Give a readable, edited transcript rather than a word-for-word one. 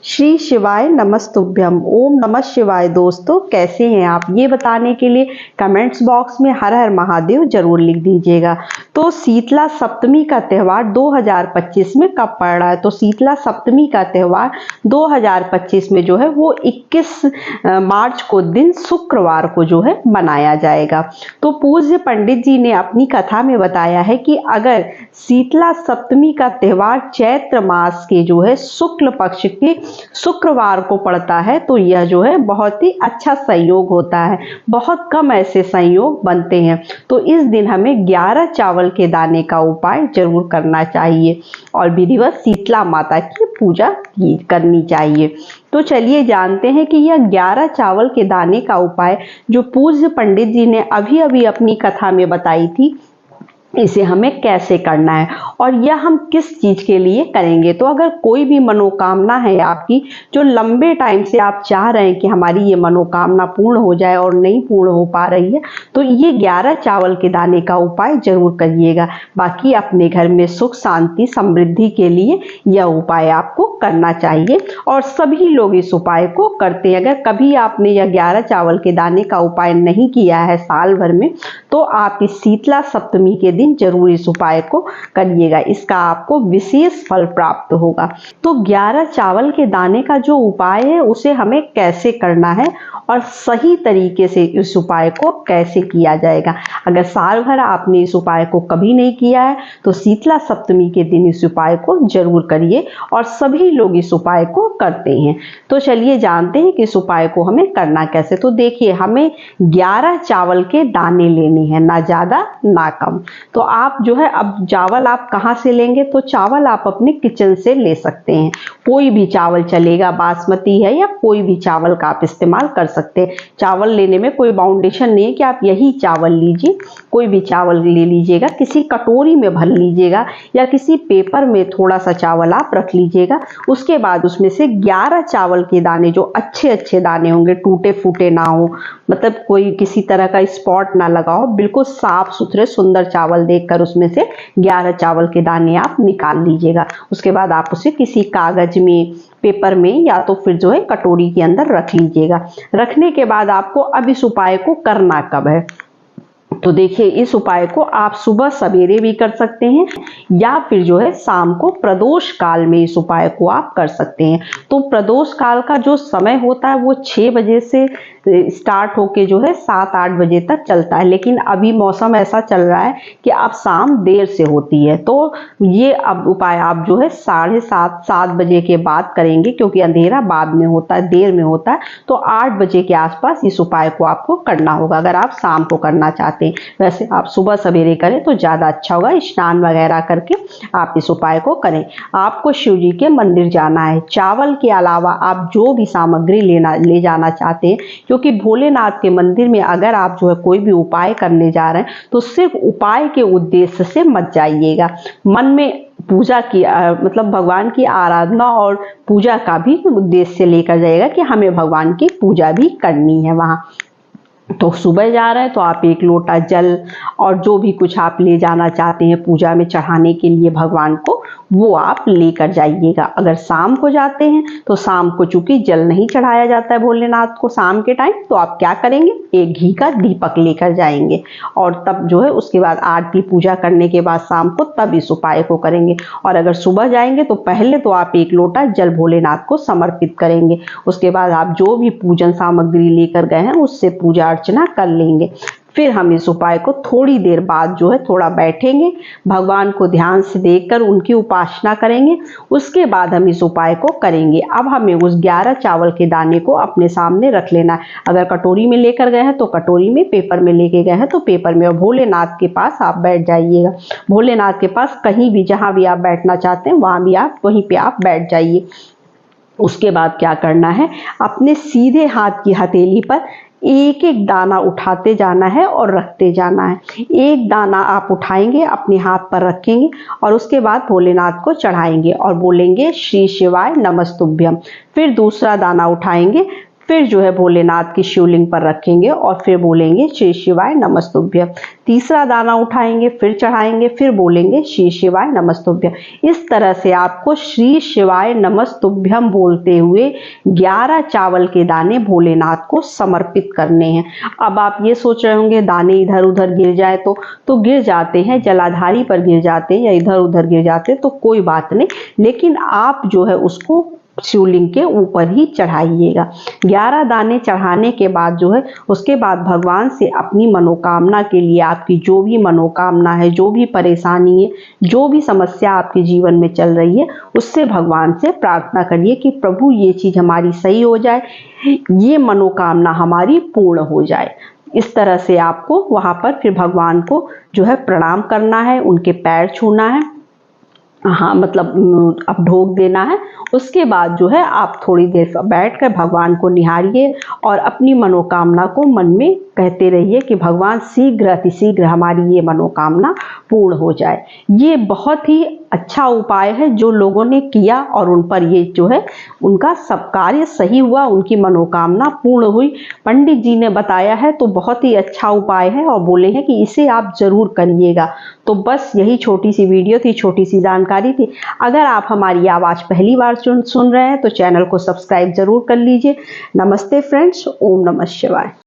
श्री शिवाय नमस्तुभ्यम। ओम नमः शिवाय। दोस्तों कैसे हैं आप, ये बताने के लिए कमेंट्स बॉक्स में हर हर महादेव जरूर लिख दीजिएगा। तो शीतला सप्तमी का त्यौहार 2025 में कब पड़ रहा है? तो शीतला सप्तमी का त्यौहार 2025 में जो है वो 21 मार्च को दिन शुक्रवार को जो है मनाया जाएगा। तो पूज्य पंडित जी ने अपनी कथा में बताया है कि अगर शीतला सप्तमी का त्यौहार चैत्र मास के जो है शुक्ल पक्ष के शुक्रवार को पड़ता है तो यह जो है बहुत ही अच्छा संयोग होता है। बहुत कम ऐसे संयोग बनते हैं। तो इस दिन हमें 11 चावल के दाने का उपाय जरूर करना चाहिए और विधिवत शीतला माता की पूजा करनी चाहिए। तो चलिए जानते हैं कि यह 11 चावल के दाने का उपाय जो पूज्य पंडित जी ने अभी अभी अपनी कथा में बताई थी, इसे हमें कैसे करना है और यह हम किस चीज के लिए करेंगे। तो अगर कोई भी मनोकामना है आपकी, जो लंबे टाइम से आप चाह रहे हैं कि हमारी ये मनोकामना पूर्ण हो जाए और नहीं पूर्ण हो पा रही है, तो ये 11 चावल के दाने का उपाय जरूर करिएगा। बाकी अपने घर में सुख शांति समृद्धि के लिए यह उपाय आपको करना चाहिए और सभी लोग इस उपाय को करते हैं। अगर कभी आपने यह 11 चावल के दाने का उपाय नहीं किया है साल भर में, तो आप इस शीतला सप्तमी के दिन जरूर इस उपाय को करिएगा। इसका आपको विशेष फल प्राप्त होगा। तो 11 चावल के दाने का जो उपाय है उसे हमें कैसे करना है और सही तरीके से इस उपाय को कैसे किया जाएगा। अगर साल भर आपने इस उपाय को कभी नहीं किया है तो शीतला सप्तमी के दिन इस उपाय को जरूर करिए और सभी लोग इस उपाय को करते हैं। तो चलिए जानते हैं कि इस उपाय को हमें करना कैसे। तो देखिए, हमें 11 चावल के दाने लेने हैं, ना ज्यादा ना कम। तो आप जो है, अब चावल आप कहाँ से लेंगे? तो चावल आप अपने किचन से ले सकते हैं। कोई भी चावल चलेगा, बासमती है या कोई भी चावल का आप इस्तेमाल कर सकते हैं। चावल लेने में कोई बाउंडेशन नहीं है कि आप यही चावल लीजिए, कोई भी चावल ले लीजिएगा। किसी कटोरी में भर लीजिएगा या किसी पेपर में थोड़ा सा चावल आप रख लीजिएगा। उसके बाद उसमें से 11 चावल के दाने, जो अच्छे अच्छे दाने होंगे, टूटे फूटे ना हो, मतलब कोई किसी तरह का स्पॉट ना लगा हो, बिल्कुल साफ सुथरे सुंदर चावल देखकर उसमें से 11 चावल के दाने आप निकाल लीजिएगा। उसके बाद आप उसे किसी कागज में, पेपर में या तो फिर जो है कटोरी के अंदर रख लीजिएगा। रखने के बाद आपको अब इस उपाय को करना कब है? तो देखिए, इस उपाय को आप सुबह सवेरे भी कर सकते हैं या फिर जो है शाम को प्रदोष काल में इस उपाय को आप कर सकते हैं। तो प्रदोष काल का जो समय होता है वो 6 बजे से स्टार्ट होके जो है 7-8 बजे तक चलता है। लेकिन अभी मौसम ऐसा चल रहा है कि अब शाम देर से होती है, तो ये अब उपाय आप जो है 7:30-7 बजे के बाद करेंगे, क्योंकि अंधेरा बाद में होता है, देर में होता है। तो 8 बजे के आसपास इस उपाय को आपको करना होगा अगर आप शाम को करना चाहते हैं। वैसे आप सुबह सवेरे करें तो ज्यादा अच्छा होगा। स्नान वगैरह करके आप इस उपाय को करें। आपको शिव जी के मंदिर जाना है। चावल के अलावा आप जो भी सामग्री ले जाना चाहते हैं, क्योंकि भोलेनाथ के मंदिर में अगर आप जो है कोई भी उपाय करने जा रहे हैं तो सिर्फ उपाय के उद्देश्य से मत जाइएगा। मन में पूजा की मतलब भगवान की आराधना और पूजा का भी उद्देश्य लेकर जाइएगा कि हमें भगवान की पूजा भी करनी है वहां। तो सुबह जा रहे हैं तो आप 1 लोटा जल और जो भी कुछ आप ले जाना चाहते हैं पूजा में चढ़ाने के लिए भगवान को, वो आप लेकर जाइएगा। अगर शाम को जाते हैं तो शाम को चूंकि जल नहीं चढ़ाया जाता है भोलेनाथ को शाम के टाइम, तो आप क्या करेंगे, एक घी का दीपक लेकर जाएंगे और तब जो है उसके बाद आरती पूजा करने के बाद शाम को तब इस उपाय को करेंगे। और अगर सुबह जाएंगे तो पहले तो आप 1 लोटा जल भोलेनाथ को समर्पित करेंगे। उसके बाद आप जो भी पूजन सामग्री लेकर गए हैं उससे पूजा अर्चना कर लेंगे। फिर हम इस उपाय को थोड़ी देर बाद जो है थोड़ा बैठेंगे, भगवान को ध्यान से देखकर उनकी उपासना करेंगे। उसके बाद हम इस उपाय को करेंगे। अब हमें उस 11 चावल के दाने को अपने सामने रख लेना है। अगर कटोरी में लेकर गए हैं तो कटोरी में, पेपर में लेके गए हैं तो पेपर में, और भोलेनाथ के पास आप बैठ जाइएगा। भोलेनाथ के पास कहीं भी, जहां भी आप बैठना चाहते हैं वहां भी आप, वहीं पे आप बैठ जाइए। उसके बाद क्या करना है, अपने सीधे हाथ की हथेली पर एक एक दाना उठाते जाना है और रखते जाना है। एक दाना आप उठाएंगे, अपने हाथ पर रखेंगे और उसके बाद भोलेनाथ को चढ़ाएंगे और बोलेंगे श्री शिवाय नमस्तुभ्यम। फिर दूसरा दाना उठाएंगे, फिर जो है भोलेनाथ की शिवलिंग पर रखेंगे और फिर बोलेंगे श्री शिवाय नमस्तुभ्यम। तीसरा दाना उठाएंगे, फिर चढ़ाएंगे, फिर बोलेंगे श्री शिवाय नमस्तुभ्यम। इस तरह से आपको श्री शिवाय नमस्तुभ्यम बोलते हुए 11 चावल के दाने भोलेनाथ को समर्पित करने हैं। अब आप ये सोच रहे होंगे दाने इधर उधर गिर जाए तो गिर जाते हैं, जलाधारी पर गिर जाते हैं या इधर उधर गिर जाते हैं तो कोई बात नहीं, लेकिन आप जो है उसको शिवलिंग के ऊपर ही चढ़ाइएगा। 11 दाने चढ़ाने के बाद जो है उसके बाद भगवान से अपनी मनोकामना के लिए, आपकी जो भी मनोकामना है, जो भी परेशानी है, जो भी समस्या आपके जीवन में चल रही है, उससे भगवान से प्रार्थना करिए कि प्रभु ये चीज़ हमारी सही हो जाए, ये मनोकामना हमारी पूर्ण हो जाए। इस तरह से आपको वहाँ पर फिर भगवान को जो है प्रणाम करना है, उनके पैर छूना है, हाँ मतलब अब ढोक देना है। उसके बाद जो है आप थोड़ी देर बैठकर भगवान को निहारिए और अपनी मनोकामना को मन में कहते रहिए कि भगवान शीघ्र अतिशीघ्र हमारी ये मनोकामना पूर्ण हो जाए। ये बहुत ही अच्छा उपाय है जो लोगों ने किया और उन पर ये जो है उनका सब कार्य सही हुआ, उनकी मनोकामना पूर्ण हुई। पंडित जी ने बताया है तो बहुत ही अच्छा उपाय है और बोले हैं कि इसे आप जरूर करिएगा। तो बस यही छोटी सी वीडियो थी, छोटी सी जानकारी थी। अगर आप हमारी आवाज़ पहली बार सुन रहे हैं तो चैनल को सब्सक्राइब जरूर कर लीजिए। नमस्ते फ्रेंड्स, ओम नमः शिवाय।